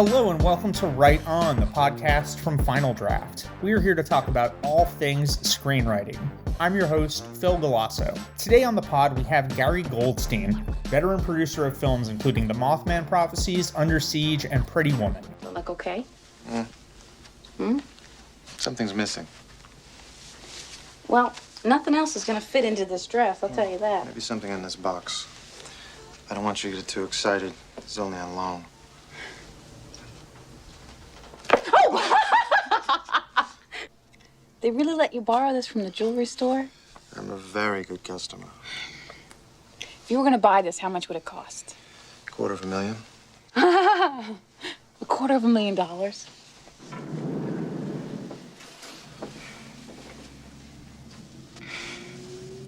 Hello and welcome to Write On, the podcast from Final Draft. We are here to talk about all things screenwriting. I'm your host, Phil Galasso. Today on the pod, we have Gary Goldstein, veteran producer of films including The Mothman Prophecies, Under Siege, and Pretty Woman. Look okay? Something's missing. Well, nothing else is going to fit into this dress, I'll tell you that. Maybe something in this box. I don't want you to get too excited. It's only on loan. They really let you borrow this from the jewelry store? I'm a very good customer. If you were going to buy this, how much would it cost? $250,000. $250,000.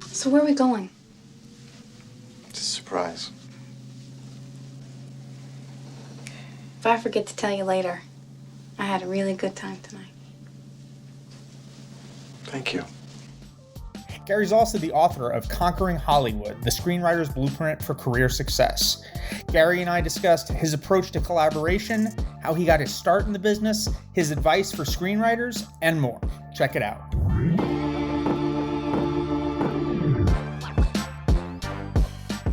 So where are we going? It's a surprise. If I forget to tell you later, I had a really good time tonight. Thank you. Gary's also the author of Conquering Hollywood, the screenwriter's blueprint for career success. Gary and I discussed his approach to collaboration, how he got his start in the business, his advice for screenwriters, and more. Check it out.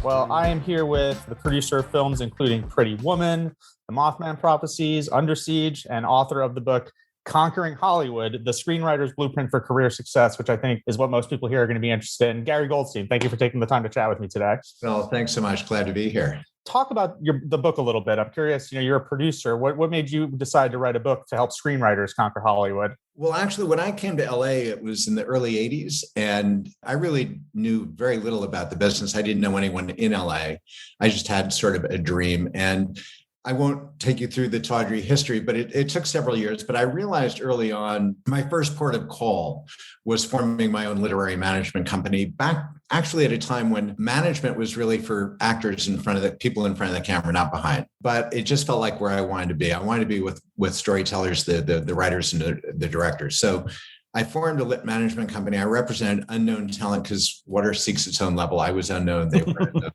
Well, I am here with the producer of films including Pretty Woman, The Mothman Prophecies, Under Siege, and author of the book Conquering Hollywood, the screenwriter's blueprint for career success, which I think is what most people here are going to be interested in. Gary Goldstein, thank you for taking the time to chat with me today. Well, thanks so much. Glad to be here. Talk about the book a little bit. I'm curious, you're a producer. What made you decide to write a book to help screenwriters conquer Hollywood? Well, actually, when I came to LA, it was in the early 80s, and I really knew very little about the business. I didn't know anyone in LA. I just had sort of a dream. And I won't take you through the tawdry history, but it took several years. But I realized early on, my first port of call was forming my own literary management company back actually at a time when management was really for actors in front of the people in front of the camera, not behind. But it just felt like where I wanted to be. I wanted to be with storytellers, the writers and the directors. So I formed a lit management company. I represented unknown talent because water seeks its own level. I was unknown, they were unknown.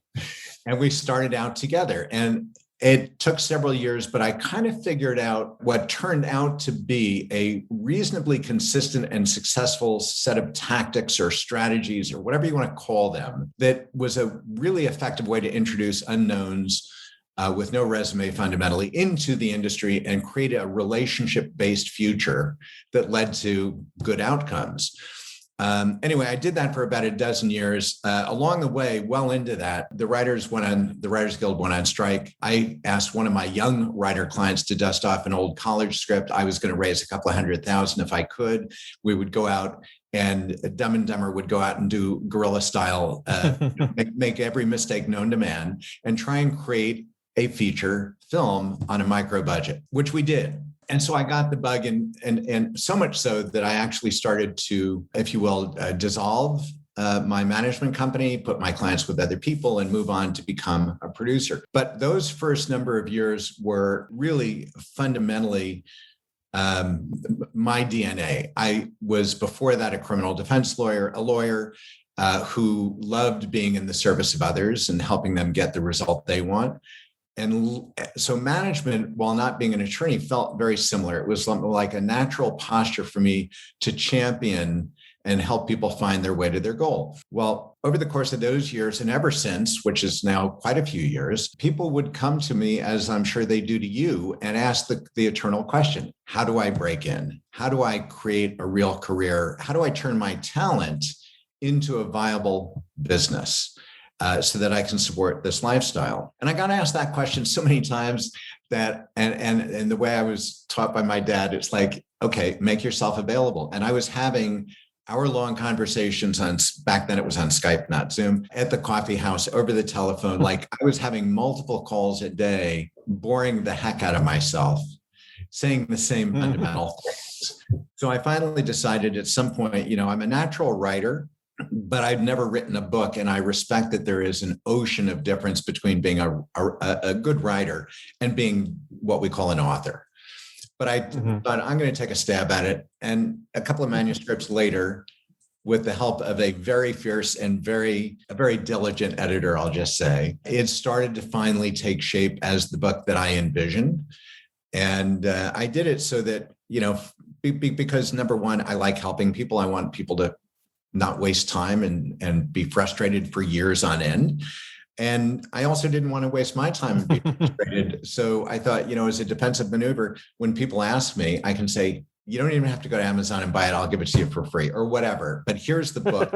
And we started out together. And it took several years, but I kind of figured out what turned out to be a reasonably consistent and successful set of tactics or strategies or whatever you want to call them that was a really effective way to introduce unknowns with no resume fundamentally into the industry and create a relationship-based future that led to good outcomes. Anyway, I did that for about a dozen years. Along the way, well into that, the Writers Guild went on strike. I asked one of my young writer clients to dust off an old college script. I was going to raise a couple of $100,000 if I could. We would go out and Dumb and Dumber would go out and do guerrilla style, make every mistake known to man and try and create a feature film on a micro budget, which we did. And so I got the bug and so much so that I actually started to, if you will, dissolve my management company, put my clients with other people and move on to become a producer. But those first number of years were really fundamentally my DNA. I was before that a criminal defense lawyer, a lawyer who loved being in the service of others and helping them get the result they want. And so management, while not being an attorney, felt very similar. It was like a natural posture for me to champion and help people find their way to their goal. Well, over the course of those years and ever since, which is now quite a few years, people would come to me, as I'm sure they do to you, and ask the eternal question, how do I break in? How do I create a real career? How do I turn my talent into a viable business? So that I can support this lifestyle. And I got asked that question so many times that, and the way I was taught by my dad, it's like, okay, make yourself available. And I was having hour-long conversations back then it was on Skype, not Zoom, at the coffee house, over the telephone. Like I was having multiple calls a day, boring the heck out of myself, saying the same fundamental things. So I finally decided at some point, I'm a natural writer, but I've never written a book, and I respect that there is an ocean of difference between being a good writer and being what we call an author. But I thought I'm going to take a stab at it. And a couple of manuscripts later, with the help of a very fierce and very diligent editor, I'll just say, it started to finally take shape as the book that I envisioned. And I did it so that, because number one, I like helping people. I want people to not waste time and be frustrated for years on end. And I also didn't want to waste my time and be frustrated. So I thought, as a defensive maneuver, when people ask me, I can say, you don't even have to go to Amazon and buy it. I'll give it to you for free or whatever. But here's the book.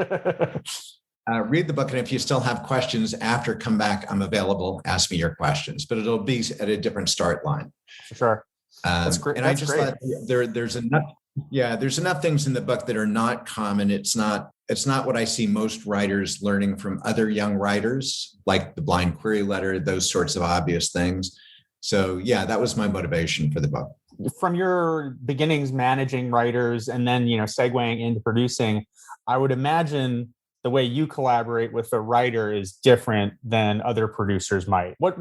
Read the book. And if you still have questions after, come back. I'm available. Ask me your questions, but it'll be at a different start line. Sure. That's great. And That's I just great. thought there's enough. Yeah, there's enough things in the book that are not common. It's not what I see most writers learning from other young writers, like the blind query letter, those sorts of obvious things. So yeah, that was my motivation for the book. From your beginnings managing writers and then, segueing into producing, I would imagine the way you collaborate with a writer is different than other producers might. What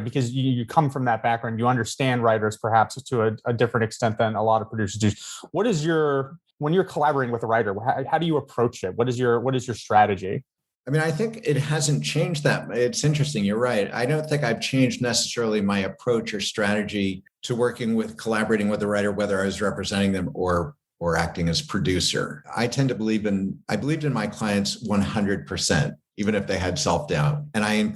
because you come from that background, you understand writers perhaps to a different extent than a lot of producers do. When you're collaborating with a writer, how do you approach it? What is your strategy? I mean, I think it hasn't changed that. It's interesting. You're right. I don't think I've changed necessarily my approach or strategy to collaborating with a writer, whether I was representing them or acting as producer. I believed in my clients 100%, even if they had self-doubt. And I'm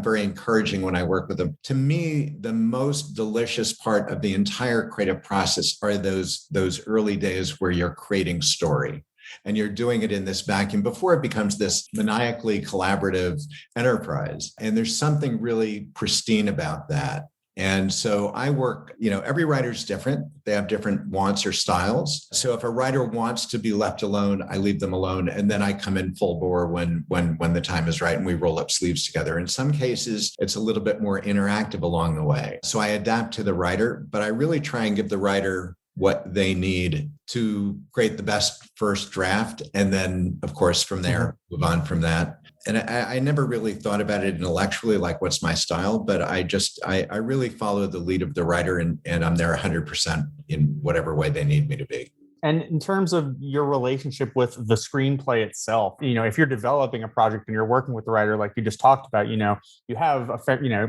very encouraging when I work with them. To me, the most delicious part of the entire creative process are those early days where you're creating story. And you're doing it in this vacuum before it becomes this maniacally collaborative enterprise. And there's something really pristine about that. And so I work, every writer's different. They have different wants or styles. So if a writer wants to be left alone, I leave them alone. And then I come in full bore when the time is right and we roll up sleeves together. In some cases, it's a little bit more interactive along the way. So I adapt to the writer, but I really try and give the writer what they need to create the best first draft. And then, of course, from there, move on from that. And I never really thought about it intellectually, like what's my style, but I really follow the lead of the writer and I'm there 100% in whatever way they need me to be. And in terms of your relationship with the screenplay itself, if you're developing a project and you're working with the writer, like you just talked about, you have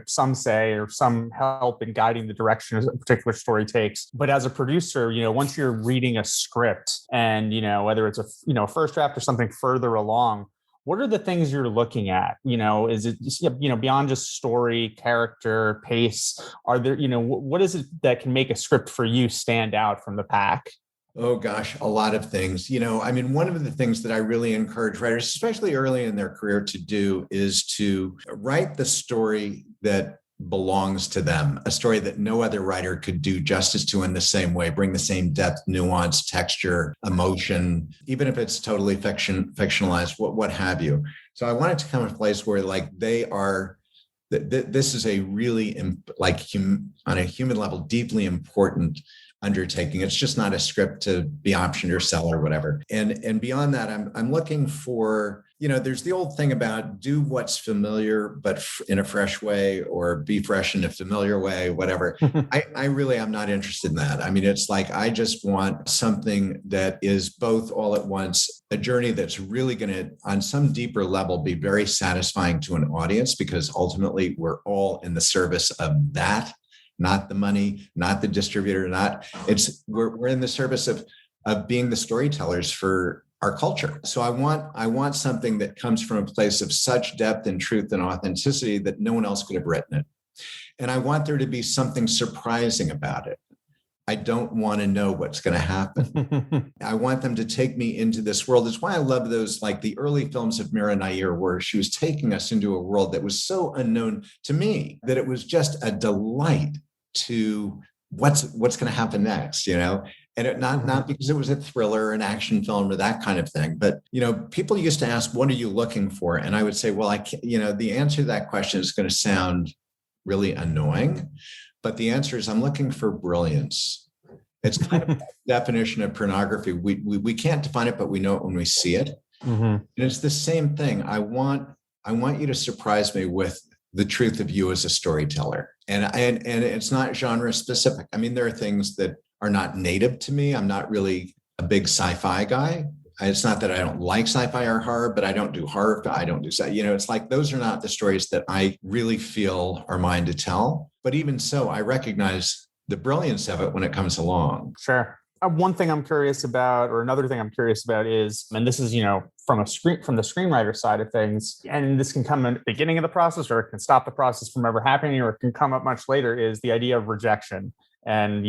some say or some help in guiding the direction a particular story takes. But as a producer, once you're reading a script and, whether it's a first draft or something further along, what are the things you're looking at? Is it just, beyond just story, character, pace? Are there, what is it that can make a script for you stand out from the pack? Oh gosh, a lot of things. One of the things that I really encourage writers, especially early in their career, to do is to write the story that belongs to them, a story that no other writer could do justice to in the same way, bring the same depth, nuance, texture, emotion, even if it's totally fictionalized, what have you. So I want it to come to a place where this is a really, on a human level, deeply important undertaking. It's just not a script to be optioned or sell or whatever. And beyond that, I'm looking for, there's the old thing about do what's familiar, but in a fresh way, or be fresh in a familiar way, whatever. I really am not interested in that. It's like, I just want something that is both all at once, a journey that's really going to, on some deeper level, be very satisfying to an audience, because ultimately we're all in the service of that. Not the money, not the distributor, we're in the service of being the storytellers for our culture. So I want something that comes from a place of such depth and truth and authenticity that no one else could have written it. And I want there to be something surprising about it. I don't want to know what's going to happen. I want them to take me into this world. It's why I love those, like the early films of Mira Nair, where she was taking us into a world that was so unknown to me that it was just a delight to what's going to happen next, and it not because it was a thriller, an action film, or that kind of thing. But people used to ask, "What are you looking for?" And I would say, "Well, I can't." The answer to that question is going to sound really annoying, but the answer is, I'm looking for brilliance. It's kind of the definition of pornography. We can't define it, but we know it when we see it. Mm-hmm. And it's the same thing. I want you to surprise me with the truth of you as a storyteller. And it's not genre specific. There are things that are not native to me. I'm not really a big sci-fi guy. It's not that I don't like sci-fi or horror, but I don't do horror. I don't do, it's like, those are not the stories that I really feel are mine to tell. But even so, I recognize the brilliance of it when it comes along. Sure. One thing I'm curious about, or another thing I'm curious about is, and this is, from the screenwriter side of things, and this can come in the beginning of the process, or it can stop the process from ever happening, or it can come up much later, is the idea of rejection. And,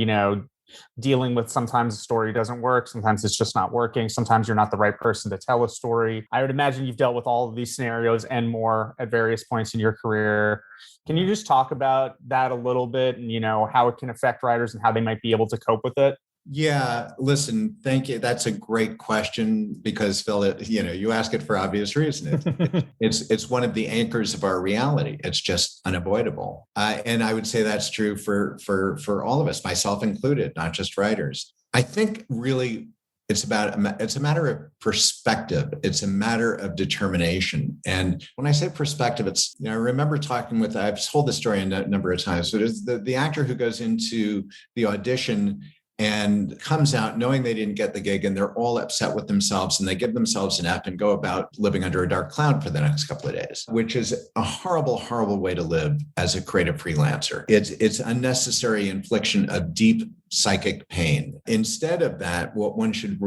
dealing with sometimes the story doesn't work. Sometimes it's just not working. Sometimes you're not the right person to tell a story. I would imagine you've dealt with all of these scenarios and more at various points in your career. Can you just talk about that a little bit and, how it can affect writers and how they might be able to cope with it? Yeah, listen, thank you. That's a great question because, Phil, you ask it for obvious reason. It's one of the anchors of our reality. It's just unavoidable, and I would say that's true for all of us, myself included, not just writers. I think really it's a matter of perspective. It's a matter of determination. And when I say perspective, it's, I remember I've told this story a number of times, but it's the actor who goes into the audition and comes out knowing they didn't get the gig, and they're all upset with themselves, and they give themselves an F and go about living under a dark cloud for the next couple of days, which is a horrible, horrible way to live as a creative freelancer. It's unnecessary infliction of deep psychic pain. Instead of that, what one should,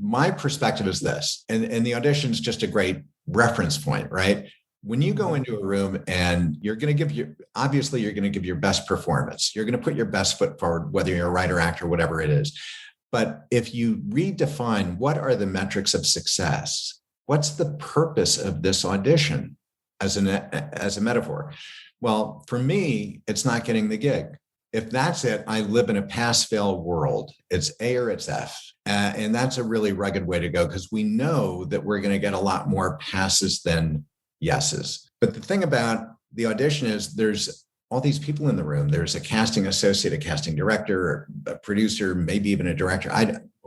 my perspective is this, and the audition is just a great reference point, right? When you go into a room and you're going to give your best performance, you're going to put your best foot forward, whether you're a writer, actor, whatever it is. But if you redefine what are the metrics of success, what's the purpose of this audition as a metaphor? Well, for me, it's not getting the gig. If that's it, I live in a pass-fail world. It's A or it's F. And that's a really rugged way to go because we know that we're going to get a lot more passes than yeses. But the thing about the audition is there's all these people in the room. There's a casting associate, a casting director, a producer, maybe even a director,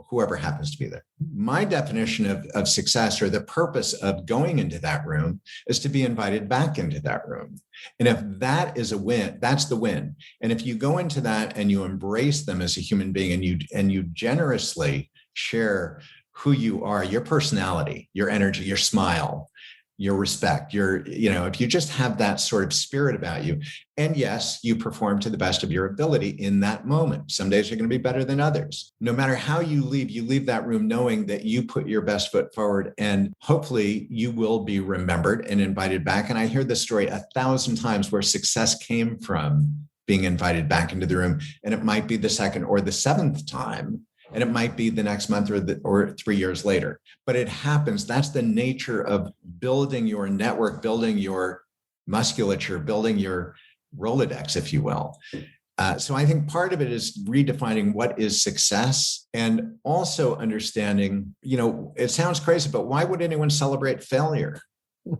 whoever happens to be there. My definition of success, or the purpose of going into that room, is to be invited back into that room. And if that is a win, that's the win. And if you go into that and you embrace them as a human being and you generously share who you are, your personality, your energy, your smile, your respect, if you just have that sort of spirit about you, and yes, you perform to the best of your ability in that moment. Some days are going to be better than others. No matter how you leave that room knowing that you put your best foot forward, and hopefully you will be remembered and invited back. And I hear this story 1,000 times where success came from being invited back into the room. And it might be the second or the seventh time. And it might be the next month or 3 years later, but it happens. That's the nature of building your network, building your musculature, building your Rolodex, if you will. So I think part of it is redefining what is success, and also understanding, it sounds crazy, but why would anyone celebrate failure?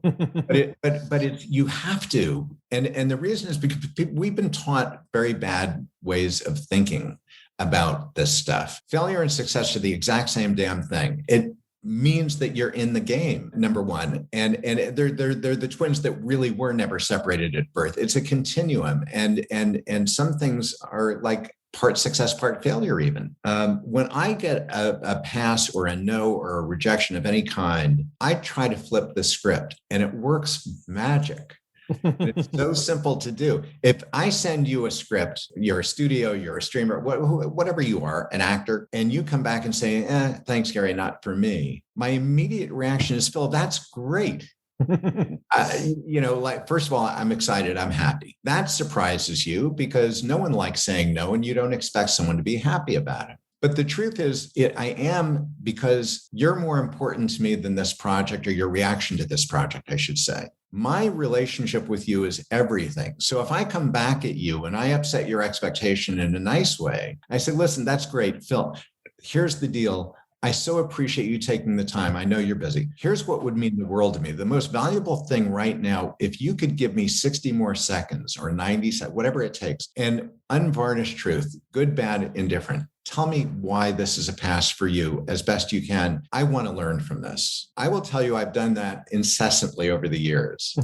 but you have to. And the reason is because we've been taught very bad ways of thinking about this stuff. Failure and success are the exact same damn thing. It means that you're in the game, number one. And they're the twins that really were never separated at birth. It's a continuum. And some things are like part success, part failure even. When I get a pass or a no or a rejection of any kind, I try to flip the script, and it works magic. It's so simple to do. If I send you a script, you're a studio, you're a streamer, whatever you are, an actor, and you come back and say, thanks, Gary, not for me. My immediate reaction is, Phil, that's great. First of all, I'm excited. I'm happy. That surprises you because no one likes saying no, and you don't expect someone to be happy about it. But the truth is, I am, because you're more important to me than this project, or your reaction to this project, I should say. My relationship with you is everything. So if I come back at you and I upset your expectation in a nice way, I say, listen, that's great, Phil. Here's the deal. I so appreciate you taking the time. I know you're busy. Here's what would mean the world to me. The most valuable thing right now, if you could give me 60 more seconds or 90 seconds, whatever it takes, and unvarnished truth, good, bad, indifferent. Tell me why this is a pass for you as best you can. I want to learn from this. I will tell you, I've done that incessantly over the years.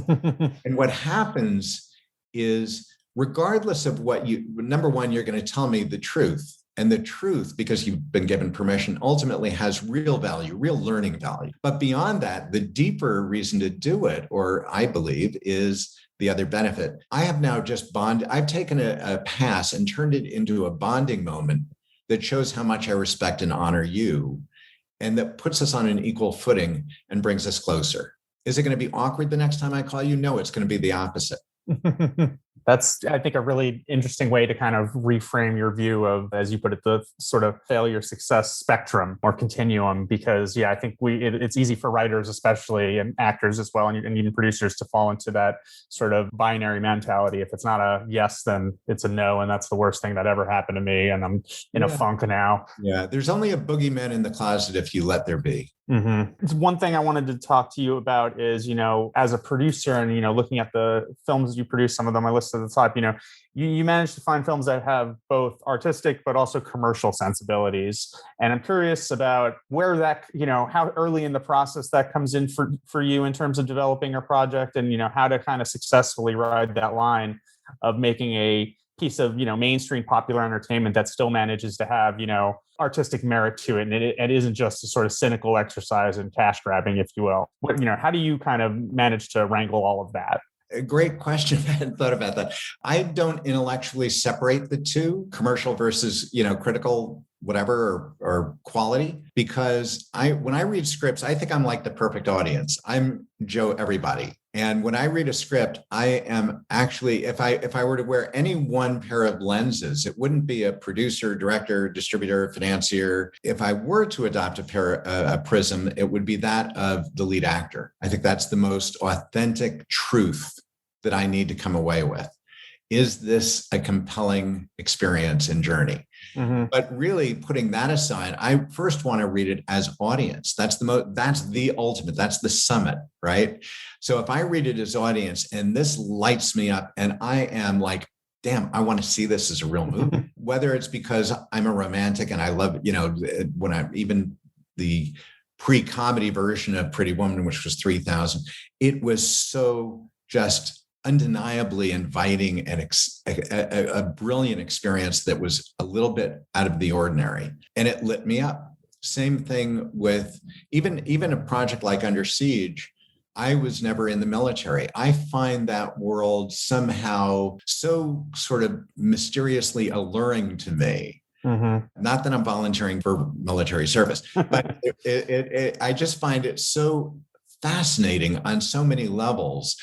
And what happens is, regardless of what number one, you're going to tell me the truth. And the truth, because you've been given permission, ultimately has real value, real learning value. But beyond that, the deeper reason to do it, or I believe, is the other benefit. I have now just I've taken a pass and turned it into a bonding moment that shows how much I respect and honor you, and that puts us on an equal footing and brings us closer. Is it going to be awkward the next time I call you? No, it's going to be the opposite. That's, I think, a really interesting way to kind of reframe your view of, as you put it, the sort of failure success spectrum or continuum. Because, yeah, I think it's easy for writers, especially, and actors as well, and even producers, to fall into that sort of binary mentality. If it's not a yes, then it's a no, and that's the worst thing that ever happened to me, and I'm in a funk now. Yeah, there's only a boogeyman in the closet if you let there be. Mm-hmm. One thing I wanted to talk to you about is, as a producer and, looking at the films you produce, some of them I listed at the top, you managed to find films that have both artistic but also commercial sensibilities. And I'm curious about where that, how early in the process that comes in for you in terms of developing a project, and, how to kind of successfully ride that line of making a piece of, mainstream popular entertainment that still manages to have, artistic merit to it. And it isn't just a sort of cynical exercise in cash grabbing, if you will. How do you kind of manage to wrangle all of that? A great question. I hadn't thought about that. I don't intellectually separate the two, commercial versus, critical, whatever, or quality, because when I read scripts, I think I'm like the perfect audience. I'm Joe Everybody. And when I read a script, I am actually, if I were to wear any one pair of lenses, it wouldn't be a producer, director, distributor, financier. If I were to adopt a prism, it would be that of the lead actor. I think that's the most authentic truth that I need to come away with. Is this a compelling experience and journey? Mm-hmm. But really, putting that aside, I first want to read it as audience. That's the ultimate, that's the summit, right? So if I read it as audience and this lights me up and I am like, damn, I want to see this as a real movie, whether it's because I'm a romantic and I love, when I even the pre-comedy version of Pretty Woman, which was 3000, it was so just undeniably inviting and a brilliant experience that was a little bit out of the ordinary, and it lit me up. Same thing with even a project like Under Siege. I was never in the military. I find that world somehow so sort of mysteriously alluring to me. Mm-hmm. Not that I'm volunteering for military service, but I just find it so fascinating on so many levels.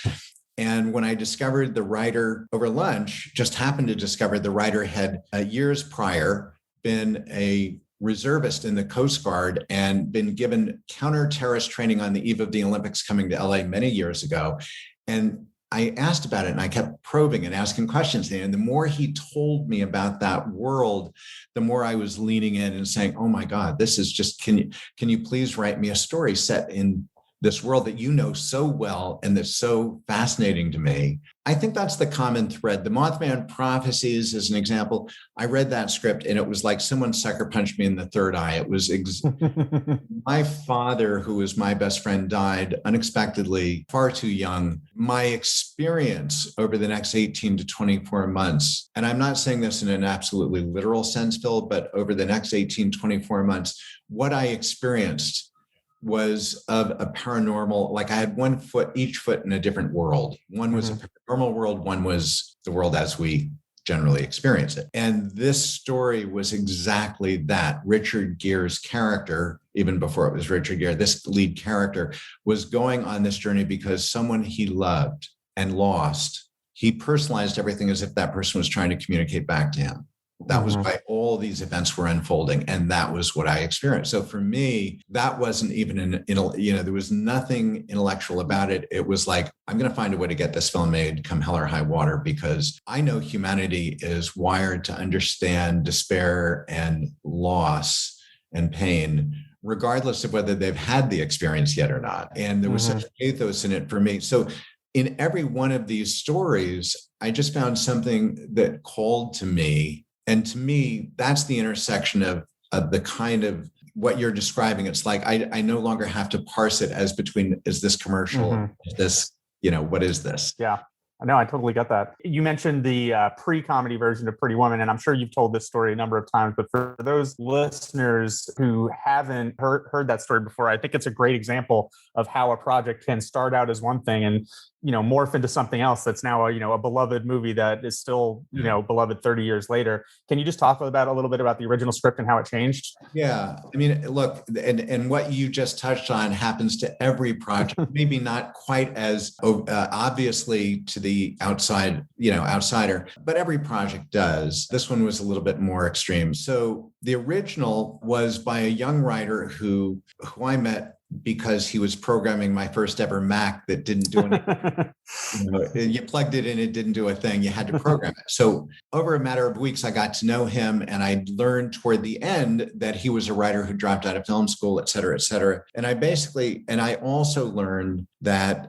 And when I discovered the writer over lunch, just happened to discover the writer had years prior been a reservist in the Coast Guard and been given counter-terrorist training on the eve of the Olympics coming to LA many years ago. And I asked about it and I kept probing and asking questions. And the more he told me about that world, the more I was leaning in and saying, oh my God, this is just, can you please write me a story set in this world that you know so well and that's so fascinating to me? I think that's the common thread. The Mothman Prophecies is an example. I read that script and it was like someone sucker punched me in the third eye. It was my father, who was my best friend, died unexpectedly, far too young. My experience over the next 18 to 24 months, and I'm not saying this in an absolutely literal sense, Phil, but over the next 18, 24 months, what I experienced was of a paranormal, like I had each foot in a different world. One was a paranormal world, one was the world as we generally experience it. And this story was exactly that. Richard Gere's character, even before it was Richard Gere, this lead character was going on this journey because someone he loved and lost, he personalized everything as if that person was trying to communicate back to him. That was why all these events were unfolding. And that was what I experienced. So for me, that wasn't even there was nothing intellectual about it. It was like, I'm going to find a way to get this film made come hell or high water, because I know humanity is wired to understand despair and loss and pain, regardless of whether they've had the experience yet or not. And there was such pathos in it for me. So in every one of these stories, I just found something that called to me. And to me, that's the intersection of the kind of what you're describing. It's like, I no longer have to parse it as between, is this commercial? Is this, what is this? Yeah. No, I totally get that. You mentioned the pre-comedy version of Pretty Woman, and I'm sure you've told this story a number of times, but for those listeners who haven't heard that story before, I think it's a great example of how a project can start out as one thing and, morph into something else that's now a beloved movie that is still, beloved 30 years later. Can you just talk about a little bit about the original script and how it changed? Yeah. I mean, look, and what you just touched on happens to every project, maybe not quite as obviously to the outsider, but every project does. This one was a little bit more extreme. So the original was by a young writer who I met because he was programming my first ever Mac that didn't do anything. You plugged it in, it didn't do a thing. You had to program it. So over a matter of weeks, I got to know him, and I learned toward the end that he was a writer who dropped out of film school, et cetera, et cetera. And I also learned that,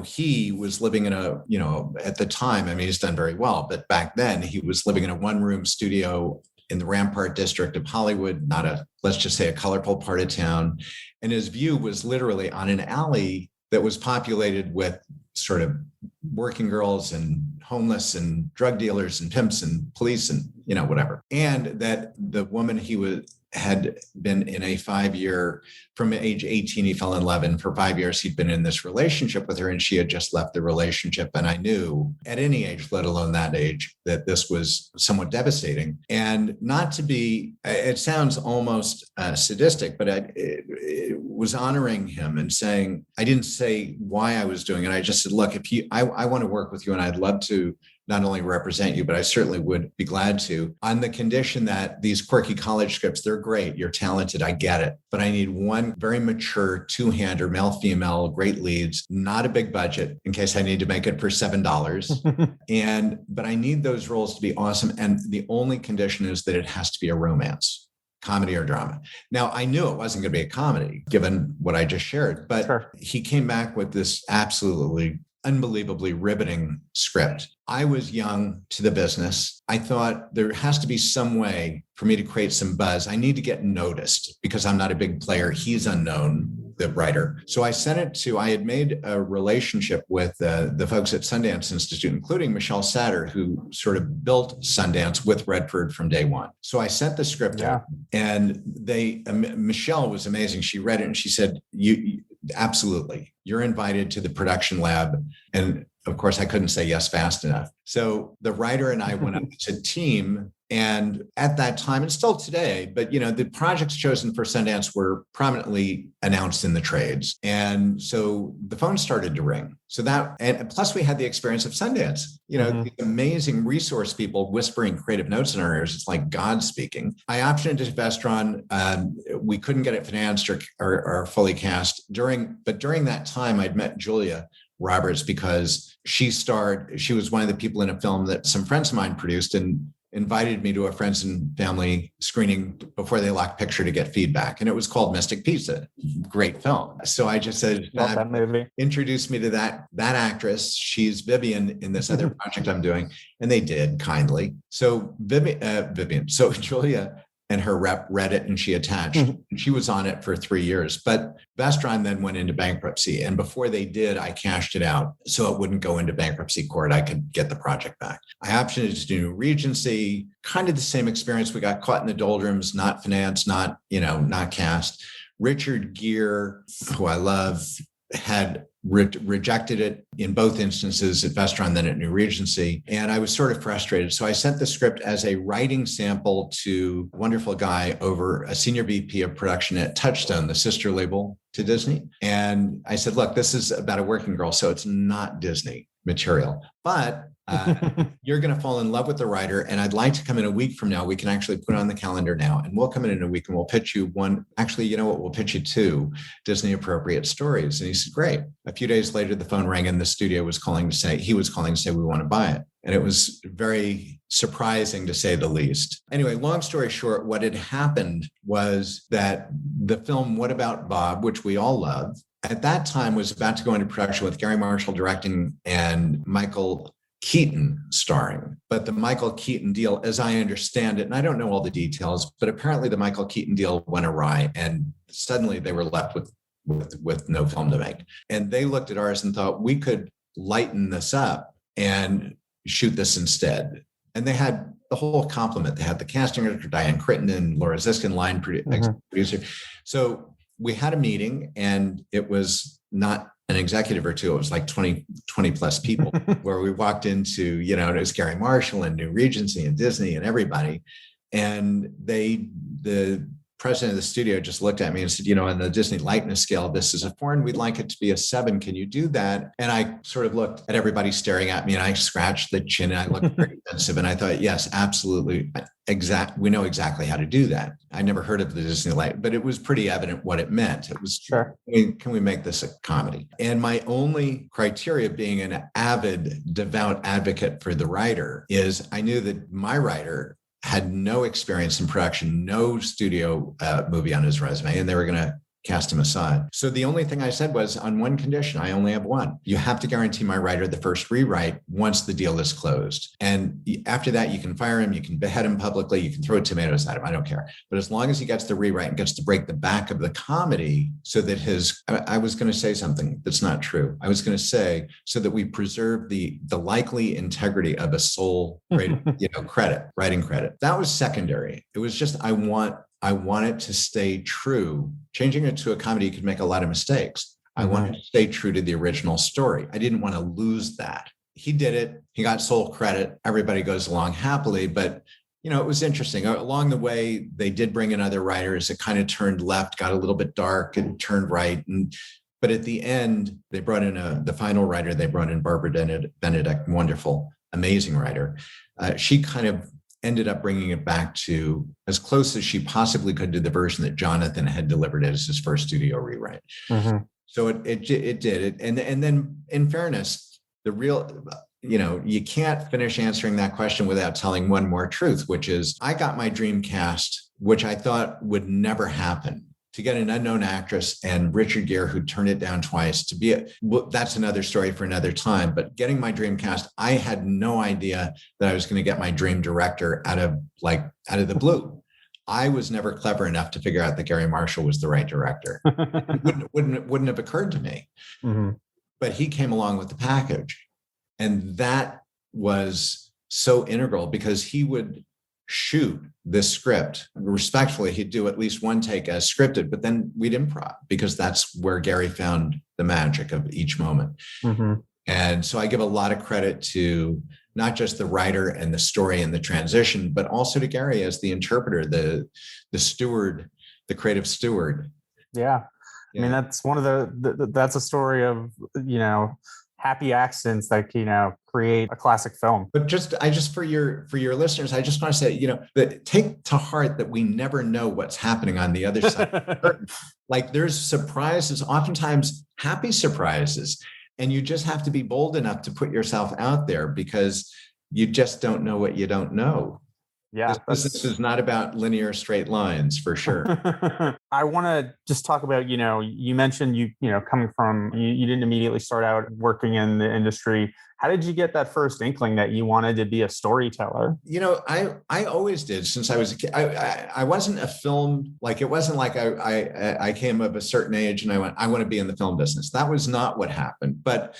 he was living in at the time, I mean, he's done very well, but back then he was living in a one-room studio in the Rampart district of Hollywood, let's just say a colorful part of town. And his view was literally on an alley that was populated with sort of working girls and homeless and drug dealers and pimps and police and, whatever. And that the woman had been in a 5-year, from age 18, he fell in love. And for 5 years, he'd been in this relationship with her, and she had just left the relationship. And I knew at any age, let alone that age, that this was somewhat devastating. And not to be, it sounds almost sadistic, but it was honoring him and saying, I didn't say why I was doing it. I just said, look, I want to work with you, and I'd love to not only represent you, but I certainly would be glad to, on the condition that these quirky college scripts, they're great. You're talented. I get it. But I need one very mature two-hander, male, female, great leads, not a big budget in case I need to make it for $7. But I need those roles to be awesome. And the only condition is that it has to be a romance, comedy or drama. Now, I knew it wasn't going to be a comedy, given what I just shared, but sure. He came back with this absolutely unbelievably riveting script. I was young to the business. I thought there has to be some way for me to create some buzz. I need to get noticed because I'm not a big player. He's unknown, the writer. So I had made a relationship with the folks at Sundance Institute, including Michelle Satter, who sort of built Sundance with Redford from day one. So I sent the script out, and Michelle was amazing. She read it and she said, absolutely, you're invited to the production lab. And of course, I couldn't say yes fast enough. So the writer and I went up as a team. And at that time, and still today, but the projects chosen for Sundance were prominently announced in the trades. And so the phone started to ring. And plus we had the experience of Sundance, the amazing resource people whispering creative notes in our ears. It's like God speaking. I optioned it to Vestron. We couldn't get it financed or fully cast. But during that time, I'd met Julia Roberts because she was one of the people in a film that some friends of mine produced and invited me to a friends and family screening before they locked picture to get feedback. And it was called Mystic Pizza. Great film. So I just said, introduce me to that actress. She's Vivian in this other project I'm doing. And they did kindly. So Vivian. So Julia and her rep read it and she attached. And she was on it for 3 years. But Vestron then went into bankruptcy. And before they did, I cashed it out so it wouldn't go into bankruptcy court. I could get the project back. I optioned it to do Regency, kind of the same experience. We got caught in the doldrums, not financed, not cast. Richard Gere, who I love, had rejected it in both instances at Vestron, then at New Regency. And I was sort of frustrated. So I sent the script as a writing sample to a wonderful guy over a senior VP of production at Touchstone, the sister label to Disney. And I said, look, this is about a working girl, so it's not Disney material, but you're going to fall in love with the writer. And I'd like to come in a week from now. We can actually put it on the calendar now, and we'll come in a week and we'll pitch you one. Actually, you know what? We'll pitch you 2 Disney appropriate stories. And he said, great. A few days later, the phone rang and the studio was calling to say, we want to buy it. And it was very surprising, to say the least. Anyway, long story short, what had happened was that the film, What About Bob, which we all love, at that time was about to go into production with Gary Marshall directing and Michael Keaton starring. But the Michael Keaton deal, as I understand it, and I don't know all the details, but apparently the Michael Keaton deal went awry and suddenly they were left with no film to make. And they looked at ours and thought we could lighten this up and shoot this instead. And they had the whole complement. They had the casting director, Diane Crittenden, Laura Ziskin, line producer. So we had a meeting, and it was not an executive or two. It was like 20 plus people where we walked into, it was Gary Marshall and New Regency and Disney and everybody. And the president of the studio just looked at me and said, on the Disney likeness scale, this is a 4 and we'd like it to be a 7. Can you do that? And I sort of looked at everybody staring at me, and I scratched the chin, and I looked very defensive. And I thought, yes, absolutely. We know exactly how to do that. I never heard of the Disney light, but it was pretty evident what it meant. It was, sure. Can we make this a comedy? And my only criteria, being an avid, devout advocate for the writer, is I knew that my writer had no experience in production, no studio movie on his resume, and they were going to cast him aside. So the only thing I said was, on one condition, I only have one. You have to guarantee my writer the first rewrite once the deal is closed. And after that, you can fire him, you can behead him publicly, you can throw tomatoes at him, I don't care. But as long as he gets the rewrite and gets to break the back of the comedy, so that I was going to say something that's not true. I was going to say, so that we preserve the likely integrity of a sole writing credit. That was secondary. It was just, I want it to stay true. Changing it to a comedy, you could make a lot of mistakes. I wanted to stay true to the original story. I didn't want to lose that. He did it. He got sole credit. Everybody goes along happily. But, it was interesting. Along the way, they did bring in other writers. It kind of turned left, got a little bit dark, and turned right. But at the end, they brought in the final writer. They brought in Barbara Benedict, wonderful, amazing writer. She kind of ended up bringing it back to as close as she possibly could to the version that Jonathan had delivered as his first studio rewrite. So it did it. And then, in fairness, you can't finish answering that question without telling one more truth, which is, I got my dream cast, which I thought would never happen, to get an unknown actress and Richard Gere, who turned it down twice, to be that's another story for another time. But getting my dream cast, I had no idea that I was going to get my dream director out of the blue. I was never clever enough to figure out that Gary Marshall was the right director. It wouldn't have occurred to me. But he came along with the package. And that was so integral, because he would shoot this script respectfully. He'd do at least one take as scripted, but then we'd improv, because that's where Gary found the magic of each moment. And so I give a lot of credit to not just the writer and the story and the transition, but also to Gary as the interpreter, the steward, the creative steward. Yeah. I mean, that's one of that's a story of, happy accidents that, create a classic film. But for your listeners, I just want to say, that take to heart that we never know what's happening on the other side of the curtain. Like, there's surprises, oftentimes happy surprises, and you just have to be bold enough to put yourself out there, because you just don't know what you don't know. Yeah, this is not about linear straight lines, for sure. I want to just talk about, you mentioned coming from, you didn't immediately start out working in the industry. How did you get that first inkling that you wanted to be a storyteller? I always did since I was a kid. I wasn't a film, it wasn't like I came of a certain age and I went, I want to be in the film business. That was not what happened. But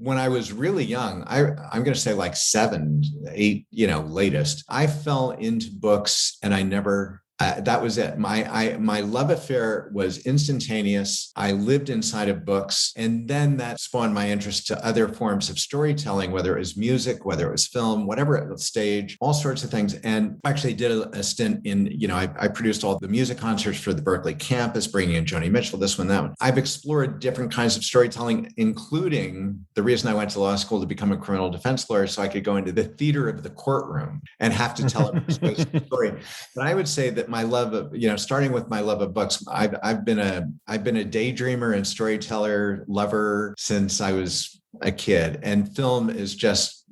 when I was really young, I'm going to say 7, 8, latest, I fell into books, and I never, that was it. My love affair was instantaneous. I lived inside of books. And then that spawned my interest to other forms of storytelling, whether it was music, whether it was film, whatever, it was stage, all sorts of things. And I actually did a stint in, I produced all the music concerts for the Berkeley campus, bringing in Joni Mitchell, this one, that one. I've explored different kinds of storytelling, including the reason I went to law school to become a criminal defense lawyer, so I could go into the theater of the courtroom and have to tell a persuasive story. But I would say that my love of, starting with my love of books, I've been a daydreamer and storyteller lover since I was a kid, and film is just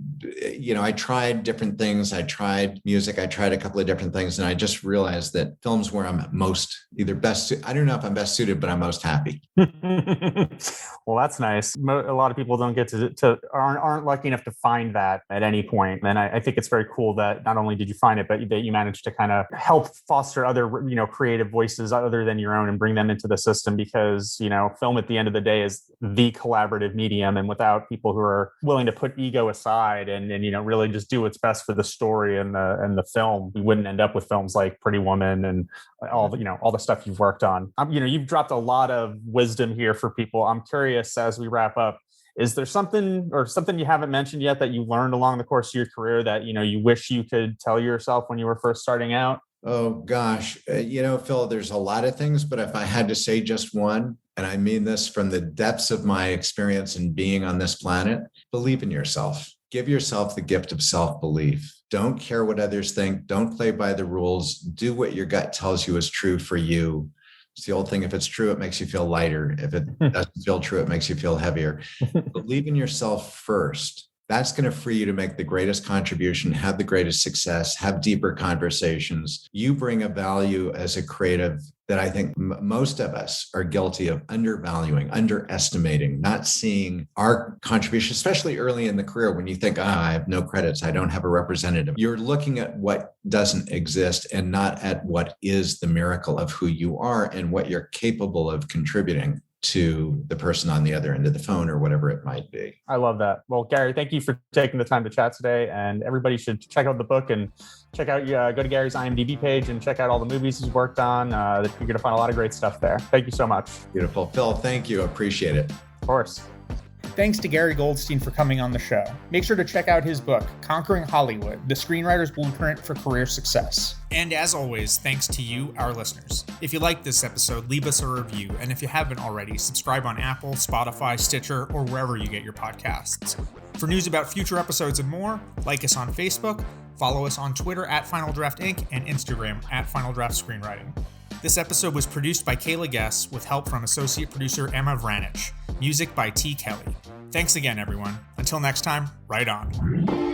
I tried different things. I tried music. I tried a couple of different things. And I just realized that film's where I'm most either best. I don't know if I'm best suited, but I'm most happy. Well, that's nice. A lot of people don't get to aren't lucky enough to find that at any point. And I think it's very cool that not only did you find it, but that you managed to kind of help foster other, creative voices other than your own and bring them into the system, because, film at the end of the day is the collaborative medium. And without people who are willing to put ego aside and really just do what's best for the story and the film, we wouldn't end up with films like Pretty Woman and all the stuff you've worked on. You've dropped a lot of wisdom here for people. I'm curious, as we wrap up, is there something you haven't mentioned yet that you learned along the course of your career that, you wish you could tell yourself when you were first starting out? Oh, gosh. Phil, there's a lot of things, but if I had to say just one, and I mean this from the depths of my experience in being on this planet, believe in yourself. Give yourself the gift of self-belief. Don't care what others think. Don't play by the rules. Do what your gut tells you is true for you. It's the old thing. If it's true, it makes you feel lighter. If it doesn't feel true, it makes you feel heavier. Believe in yourself first. That's going to free you to make the greatest contribution, have the greatest success, have deeper conversations. You bring a value as a creative that I think most of us are guilty of undervaluing, underestimating, not seeing our contribution, especially early in the career when you think, I have no credits, I don't have a representative. You're looking at what doesn't exist and not at what is the miracle of who you are and what you're capable of contributing to the person on the other end of the phone or whatever it might be. I love that. Well, Gary, thank you for taking the time to chat today. And everybody should check out the book and check out, go to Gary's IMDb page and check out all the movies he's worked on. You're going to find a lot of great stuff there. Thank you so much. Beautiful. Phil, thank you. Appreciate it. Of course. Thanks to Gary Goldstein for coming on the show. Make sure to check out his book, Conquering Hollywood, The Screenwriter's Blueprint for Career Success. And as always, thanks to you, our listeners. If you liked this episode, leave us a review. And if you haven't already, subscribe on Apple, Spotify, Stitcher, or wherever you get your podcasts. For news about future episodes and more, like us on Facebook, follow us on Twitter at Final Draft Inc. and Instagram at Final Draft Screenwriting. This episode was produced by Kayla Guess with help from associate producer Emma Vranich. Music by T. Kelly. Thanks again, everyone. Until next time, write on.